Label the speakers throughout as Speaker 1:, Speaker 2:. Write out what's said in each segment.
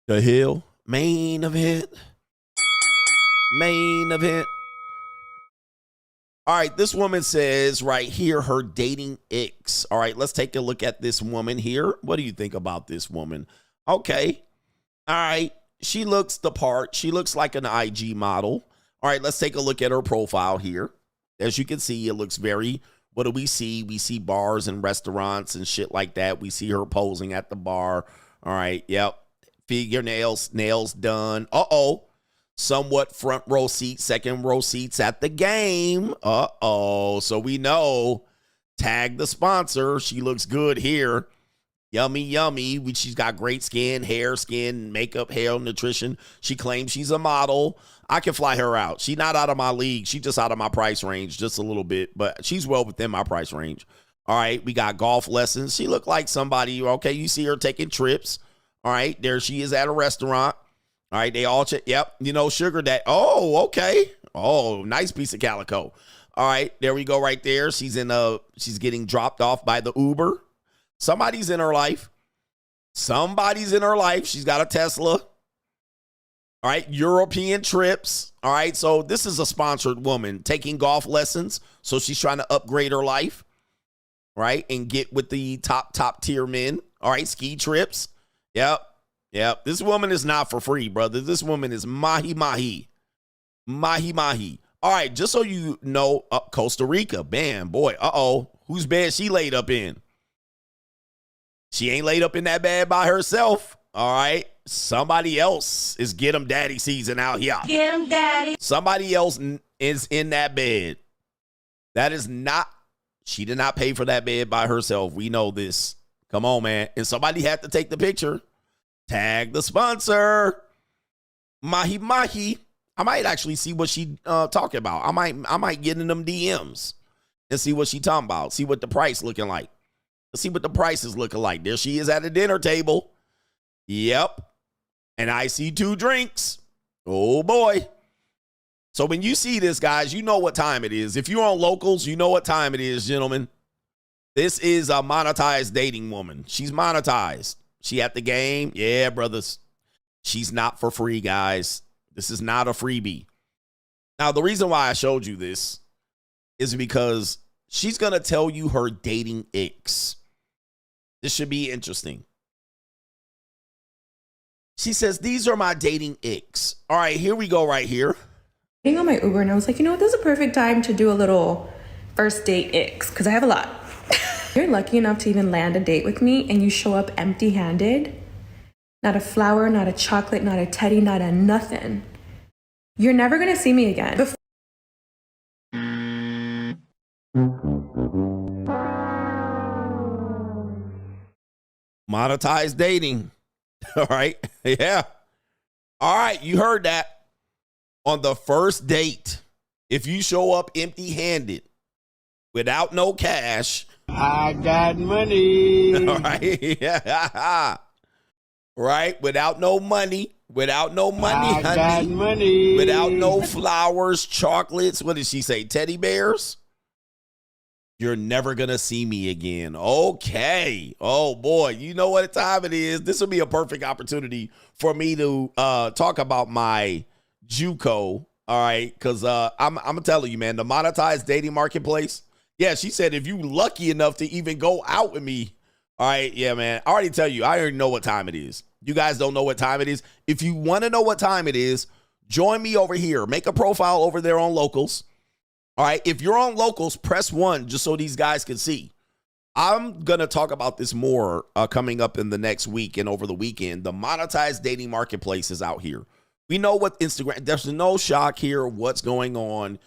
Speaker 1: The hell? Main event. Main event. All right, this woman says right here, her dating Icks. All right, let's take a look at this woman here. What do you think about this woman? Okay. All right. She looks the part. She looks like an IG model. All right, let's take a look at her profile here. As you can see, it looks very, what do we see? We see bars and restaurants and shit like that. We see her posing at the bar. All right, yep. Fingernails, nails done. Uh-oh. Somewhat front row seats, second row seats at the game. Uh-oh. So we know, tag the sponsor. She looks good here. Yummy, yummy. She's got great skin, hair, skin, makeup, hair, nutrition. She claims she's a model. I can fly her out. She's not out of my league. She's just out of my price range just a little bit, but she's well within my price range. All right, we got golf lessons. She looked like somebody, okay, you see her taking trips. All right, there she is at a restaurant. All right, they all check. Yep, you know, sugar that. Oh, okay. Oh, nice piece of calico. All right, there we go right there. She's getting dropped off by the Uber. Somebody's in her life. Somebody's in her life. She's got a Tesla. All right, European trips. All right, so this is a sponsored woman taking golf lessons. So she's trying to upgrade her life, right, and get with the top tier men. All right, ski trips. Yep. Yep. This woman is not for free, brother. This woman is mahi. All right, just so you know, Costa Rica. Bam, boy. Uh-oh. Whose bed she laid up in? She ain't laid up in that bed by herself. All right. Somebody else is get 'em daddy season out here.
Speaker 2: Get 'em daddy.
Speaker 1: Somebody else is in that bed. That is not, she did not pay for that bed by herself. We know this. Come on, man. And somebody had to take the picture. Tag the sponsor. Mahi. I might actually see what she talking about. I might get in them DMs and see what she talking about. See what the price looking like. Let's see what the price is looking like. There she is at a dinner table. Yep. And I see 2 drinks. Oh, boy. So when you see this, guys, you know what time it is. If you're on locals, you know what time it is, gentlemen. This is a monetized dating woman. She's monetized. She at the game. Yeah, brothers. She's not for free, guys. This is not a freebie. Now, the reason why I showed you this is because she's going to tell you her dating Icks. This should be interesting. She says, these are my dating Icks. All right, here we go right here.
Speaker 3: Getting on my Uber and I was like, you know what, this is a perfect time to do a little first date Icks because I have a lot. You're lucky enough to even land a date with me and you show up empty-handed. Not a flower, not a chocolate, not a teddy, not a nothing. You're never going to see me again.
Speaker 1: Monetized dating. All right. Yeah. All right. You heard that. On the first date, if you show up empty-handed without no cash.
Speaker 4: I got money.
Speaker 1: All right. Yeah. Right. Without no money. Without no money,
Speaker 4: I
Speaker 1: honey.
Speaker 4: got money.
Speaker 1: Without no flowers, chocolates. What did she say? Teddy bears? You're never going to see me again. Okay. Oh, boy. You know what time it is. This will be a perfect opportunity for me to talk about my JUCO. All right. Because I'm telling you, man, the monetized dating marketplace. Yeah, she said if you lucky enough to even go out with me. All right. Yeah, man. I already tell you. I already know what time it is. You guys don't know what time it is. If you want to know what time it is, join me over here. Make a profile over there on Locals. All right, if you're on Locals, press 1 just so these guys can see. I'm going to talk about this more coming up in the next week and over the weekend. The monetized dating marketplace is out here. We know what Instagram, there's no shock here what's going on.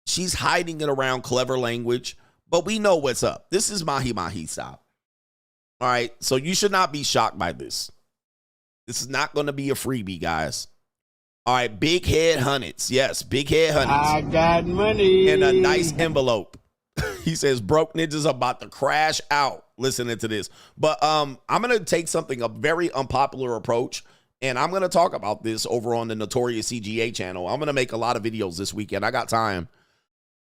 Speaker 1: She's hiding it around clever language, but we know what's up. This is mahi style. All right, so you should not be shocked by this. This is not going to be a freebie, guys. All right, big head hundreds. Yes, big head hundreds.
Speaker 4: I got money.
Speaker 1: In a nice envelope. He says, broke ninjas about to crash out listening to this. But I'm going to take something, a very unpopular approach, and I'm going to talk about this over on the Notorious CGA channel. I'm going to make a lot of videos this weekend. I got time.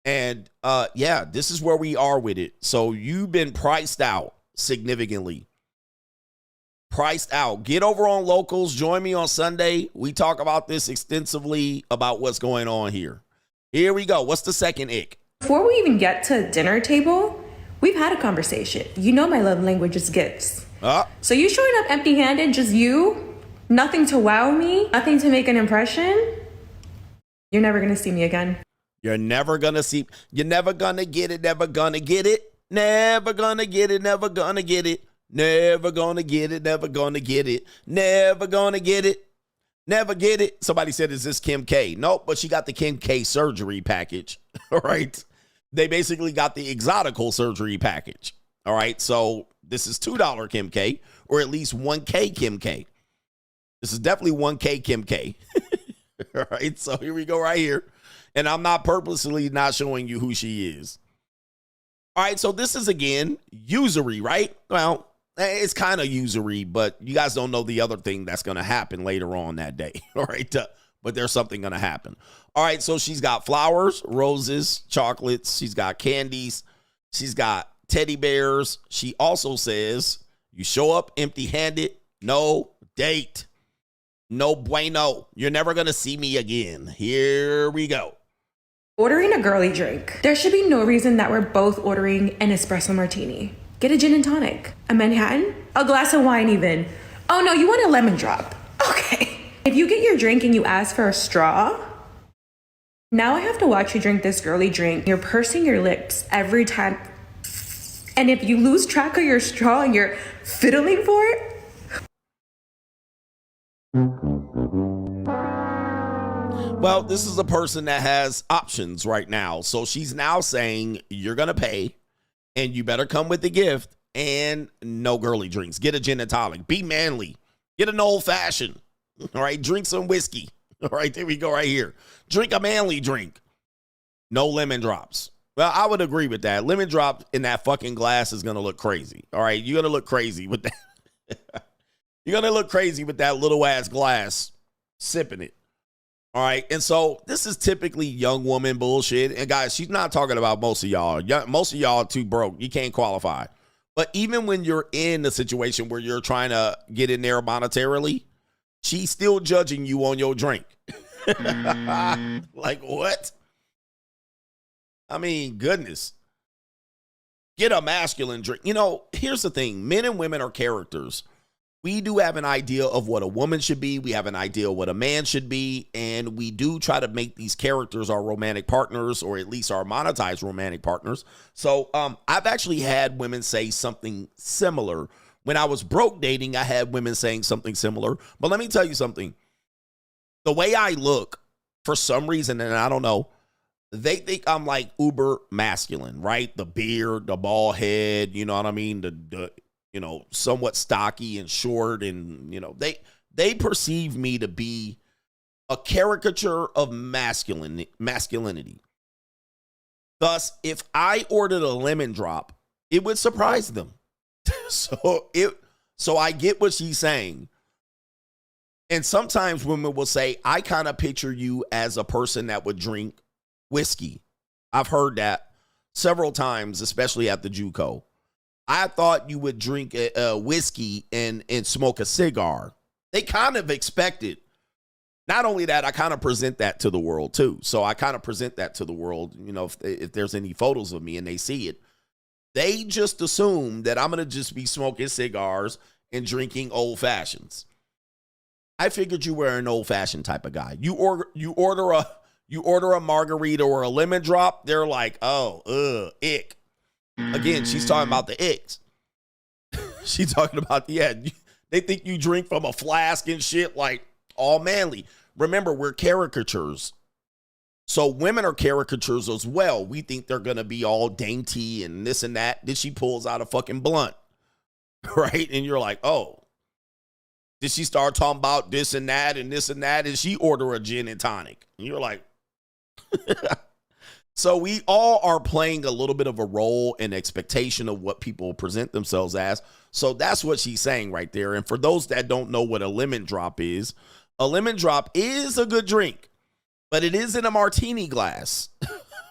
Speaker 1: And, yeah, this is where we are with it. So you've been priced out significantly. Priced out. Get over on Locals. Join me on Sunday. We talk about this extensively about what's going on here. Here we go. What's the second ick?
Speaker 3: Before we even get to dinner table, we've had a conversation. You know my love language is gifts. So you showing up empty-handed, just you, nothing to wow me, nothing to make an impression, you're never going to see me again.
Speaker 1: You're never going to see, you're never going to get it, never going to get it, never going to get it, never going to get it, never going to get it, never going to get it, never going to get it, never get it. Somebody said, is this Kim K? Nope, but she got the Kim K surgery package, all right? They basically got the exotical surgery package, all right? So this is $2 Kim K, or at least 1K Kim K. This is definitely 1K Kim K. All right, so here we go right here. And I'm not purposely not showing you who she is. All right, so this is, again, usury, right? Well, it's kind of usury, but you guys don't know the other thing that's going to happen later on that day. All right, but there's something going to happen. All right, so she's got flowers, roses, chocolates. She's got candies. She's got teddy bears. She also says, you show up empty-handed, no date. No bueno. You're never going to see me again. Here we go.
Speaker 3: Ordering a girly drink. There should be no reason that we're both ordering an espresso martini. Get a gin and tonic. A Manhattan? A glass of wine even. Oh no, you want a lemon drop. Okay. If you get your drink and you ask for a straw, now I have to watch you drink this girly drink. You're pursing your lips every time. And if you lose track of your straw and you're fiddling for it,
Speaker 1: well, this is a person that has options right now. So she's now saying you're going to pay and you better come with the gift and no girly drinks. Get a gin and tonic. Be manly. Get an old fashioned. All right. Drink some whiskey. All right. There we go right here. Drink a manly drink. No lemon drops. Well, I would agree with that. Lemon drop in that fucking glass is going to look crazy. All right. You're going to look crazy with that. You're going to look crazy with that little ass glass sipping it. All right. And so this is typically young woman bullshit. And guys, she's not talking about most of y'all. Most of y'all are too broke. You can't qualify. But even when you're in a situation where you're trying to get in there monetarily, she's still judging you on your drink. Like what? I mean, goodness. Get a masculine drink. You know, here's the thing. Men and women are characters. We do have an idea of what a woman should be. We have an idea of what a man should be. And we do try to make these characters our romantic partners, or at least our monetized romantic partners. So I've actually had women say something similar. When I was broke dating, I had women saying something similar. But let me tell you something. The way I look, for some reason, and I don't know, they think I'm like uber masculine, right? The beard, the bald head, you know what I mean? The you know, somewhat stocky and short, and, you know, they perceive me to be a caricature of masculinity. Thus, if I ordered a lemon drop, it would surprise them. So I get what she's saying. And sometimes women will say, I kind of picture you as a person that would drink whiskey. I've heard that several times, especially at the JUCO. I thought you would drink a whiskey and smoke a cigar. They kind of expect it. Not only that, I kind of present that to the world too. So I kind of present that to the world. You know, if there's any photos of me and they see it, they just assume that I'm going to just be smoking cigars and drinking old fashions. I figured you were an old fashioned type of guy. You order a margarita or a lemon drop. They're like, oh, ick. Again, she's talking about the Icks. She's talking about, they think you drink from a flask and shit, like all manly. Remember, we're caricatures. So women are caricatures as well. We think they're going to be all dainty and this and that. Then she pulls out a fucking blunt, right? And you're like, oh, did she start talking about this and that and this and that? And she order a gin and tonic. And you're like, so we all are playing a little bit of a role and expectation of what people present themselves as. So that's what she's saying right there. And for those that don't know what a lemon drop is a good drink, but it is in a martini glass.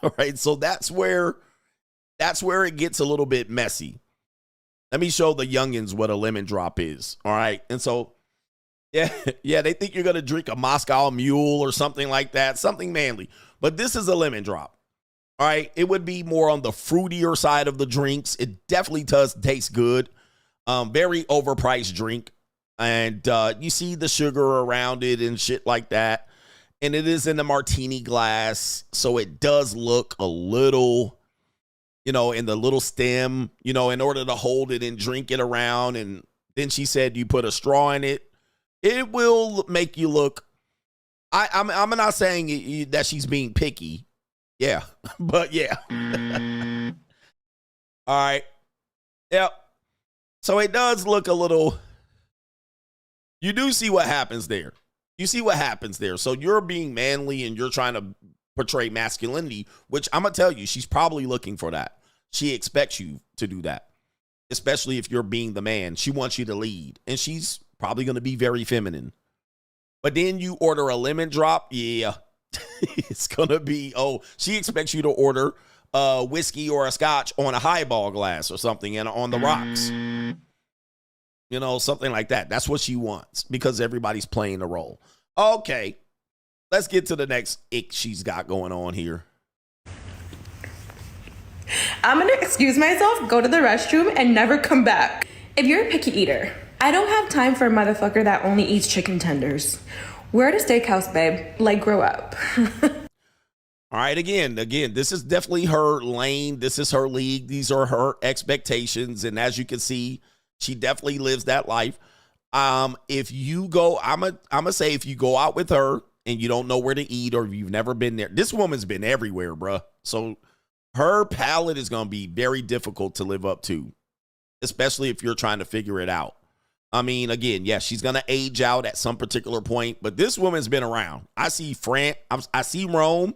Speaker 1: All right. So that's where it gets a little bit messy. Let me show the youngins what a lemon drop is. All right. And so, yeah, they think you're going to drink a Moscow Mule or something like that, something manly. But this is a lemon drop. All right. It would be more on the fruitier side of the drinks. It definitely does taste good. Very overpriced drink. And you see the sugar around it and shit like that. And it is in a martini glass. So it does look a little, in the little stem, in order to hold it and drink it around. And then she said you put a straw in it. It will make you look. I'm not saying that she's being picky. Yeah, but yeah. All right. Yep. So it does look a little. You do see what happens there. You see what happens there. So you're being manly and you're trying to portray masculinity, which I'm going to tell you, she's probably looking for that. She expects you to do that, especially if you're being the man. She wants you to lead, and she's probably going to be very feminine. But then you order a lemon drop. Yeah, it's going to be, she expects you to order a whiskey or a scotch on a highball glass or something and on the rocks. Something like that. That's what she wants because everybody's playing the role. Okay, let's get to the next ick she's got going on here.
Speaker 3: I'm gonna excuse myself, go to the restroom, and never come back. If you're a picky eater, I don't have time for a motherfucker that only eats chicken tenders. We're at a steakhouse, babe. Like, grow up.
Speaker 1: All right, again, this is definitely her lane. This is her league. These are her expectations. And as you can see, she definitely lives that life. If you go, I'm gonna say if you go out with her and you don't know where to eat or if you've never been there, this woman's been everywhere, bruh. So her palate is going to be very difficult to live up to, especially if you're trying to figure it out. I mean, again, yeah, she's going to age out at some particular point, but this woman's been around. I see I see Rome.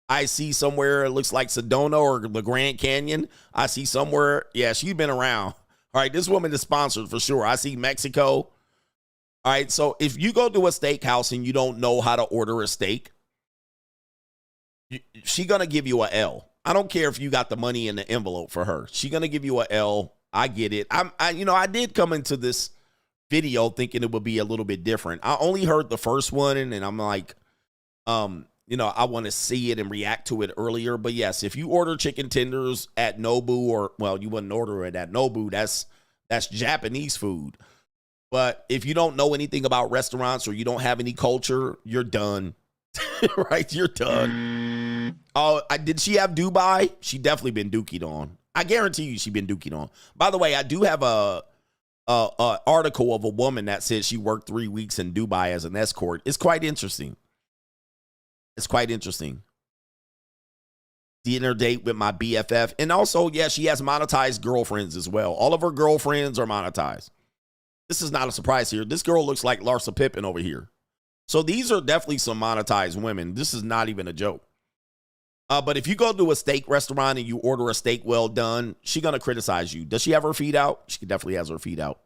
Speaker 1: I see somewhere it looks like Sedona or the Grand Canyon. I see somewhere, yeah, she's been around. All right, this woman is sponsored for sure. I see Mexico. All right, so if you go to a steakhouse and you don't know how to order a steak, she's going to give you an L. I don't care if you got the money in the envelope for her. She's going to give you an L. I get it. I did come into this video thinking it would be a little bit different. I only heard the first one and I'm like, I want to see it and react to it earlier. But yes, if you order chicken tenders at Nobu you wouldn't order it at Nobu. That's Japanese food. But if you don't know anything about restaurants or you don't have any culture, you're done. Right? You're done. Oh, did she have Dubai? She definitely been dookied on. I guarantee you she been dookied on. By the way, I do have a article of a woman that said she worked 3 weeks in Dubai as an escort. It's quite interesting. Dinner date with my BFF. And also, yeah, she has monetized girlfriends as well. All of her girlfriends are monetized. This is not a surprise here. This girl looks like Larsa Pippen over here. So these are definitely some monetized women. This is not even a joke. But if you go to a steak restaurant and you order a steak well done, she's going to criticize you. Does she have her feet out? She definitely has her feet out.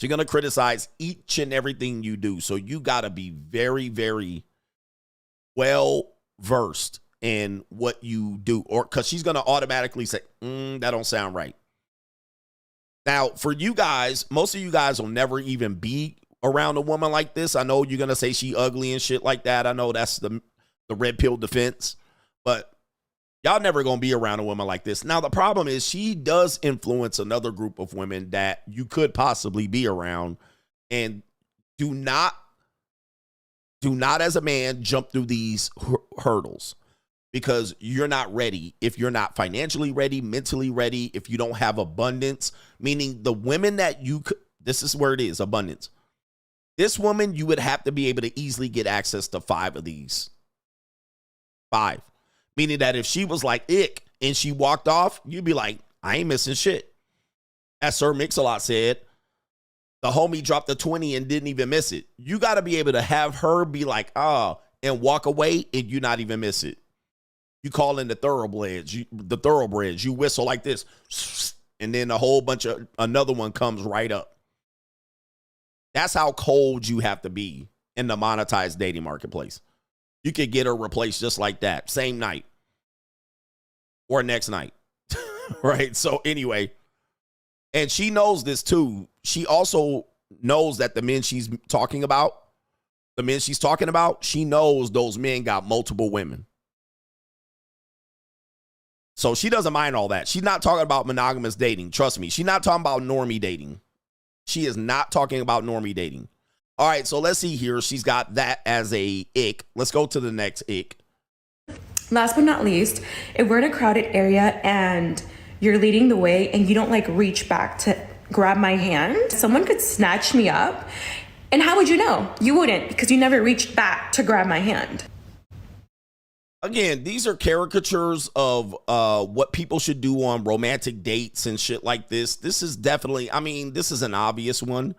Speaker 1: She's going to criticize each and everything you do. So you got to be very, very well versed in what you do, or because she's going to automatically say, that don't sound right. Now, for you guys, most of you guys will never even be around a woman like this. I know you're going to say she ugly and shit like that. I know that's the red pill defense, but y'all never going to be around a woman like this. Now, the problem is she does influence another group of women that you could possibly be around, and do not as a man jump through these hurdles because you're not ready. If you're not financially ready, mentally ready, if you don't have abundance, meaning the women that this is where it is, abundance. This woman, you would have to be able to easily get access to 5 of these. 5. Meaning that if she was like, ick, and she walked off, you'd be like, I ain't missing shit. As Sir Mix-a-Lot said, the homie dropped the 20 and didn't even miss it. You got to be able to have her be like, and walk away and you not even miss it. You call in the thoroughbreds. You whistle like this, and then a whole bunch of another one comes right up. That's how cold you have to be in the monetized dating marketplace. You could get her replaced just like that, same night or next night, right? So anyway, And she knows this too. She also knows that the men she's talking about, she knows those men got multiple women. So she doesn't mind all that. She's not talking about monogamous dating. Trust me. She's not talking about normie dating. She is not talking about normie dating. All right, so let's see here. She's got that as a ick. Let's go to the next ick.
Speaker 3: Last but not least, if we're in a crowded area and you're leading the way and you don't like reach back to grab my hand, someone could snatch me up. And how would you know? You wouldn't, because you never reached back to grab my hand.
Speaker 1: Again, these are caricatures of what people should do on romantic dates and shit like this. This is definitely, I mean, this is an obvious one.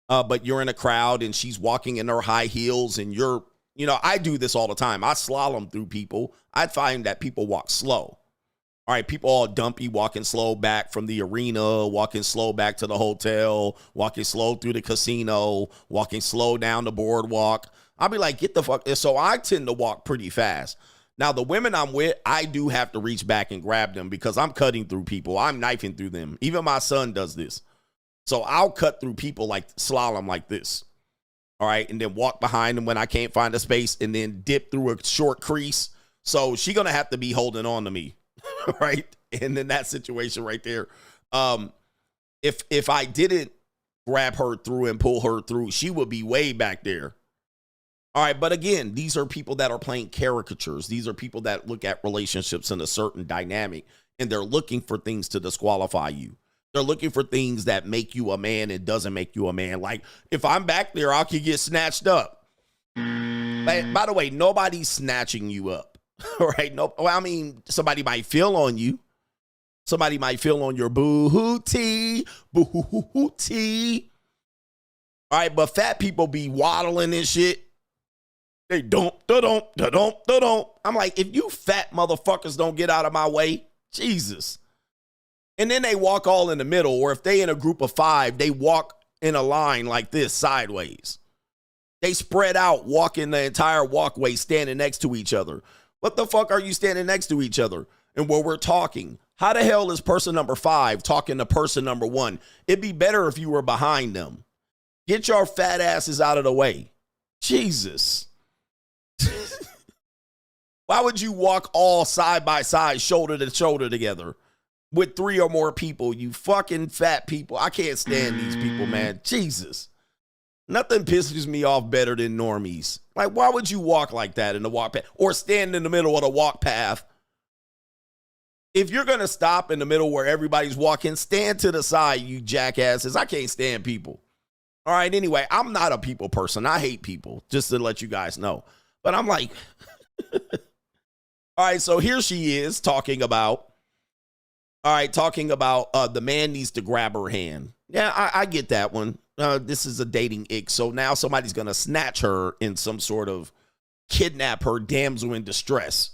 Speaker 1: But you're in a crowd and she's walking in her high heels and you're, you know, I do this all the time. I slalom through people. I find that people walk slow. All right, people all dumpy, walking slow back from the arena, walking slow back to the hotel, walking slow through the casino, walking slow down the boardwalk. I'll be like, get the fuck. So I tend to walk pretty fast. Now, the women I'm with, I do have to reach back and grab them because I'm cutting through people. I'm knifing through them. Even my son does this. So I'll cut through people like slalom like this. All right, and then walk behind them when I can't find a space and then dip through a short crease. So she's going to have to be holding on to me. Right? And in that situation right there, if I didn't grab her through and pull her through, she would be way back there. All right, but again, these are people that are playing caricatures. These are people that look at relationships in a certain dynamic, and they're looking for things to disqualify you. They're looking for things that make you a man and doesn't make you a man. Like, if I'm back there, I could get snatched up. By the way, nobody's snatching you up. Right? No, well, I mean, somebody might feel on you. Somebody might feel on your boo-hoo-tee, boo-hoo-hoo-tee. All right, but fat people be waddling and shit. They don't, da-don't, da-don't, da-don't. I'm like, if you fat motherfuckers don't get out of my way, Jesus. And then they walk all in the middle, or if they in a group of 5, they walk in a line like this sideways. They spread out, walking the entire walkway, standing next to each other. What the fuck are you standing next to each other? And where we're talking, how the hell is person number 5 talking to person number 1? It'd be better if you were behind them. Get your fat asses out of the way. Jesus. Why would you walk all side by side, shoulder to shoulder together with 3 or more people? You fucking fat people. I can't stand these people, man. Jesus. Nothing pisses me off better than normies. Like, why would you walk like that in the walk path or stand in the middle of the walk path? If you're going to stop in the middle where everybody's walking, stand to the side, you jackasses. I can't stand people. All right, anyway, I'm not a people person. I hate people, just to let you guys know. But I'm like, all right, so here she is talking about the man needs to grab her hand. Yeah, I get that one. This is a dating ick. So now somebody's going to snatch her in some sort of kidnap her damsel in distress.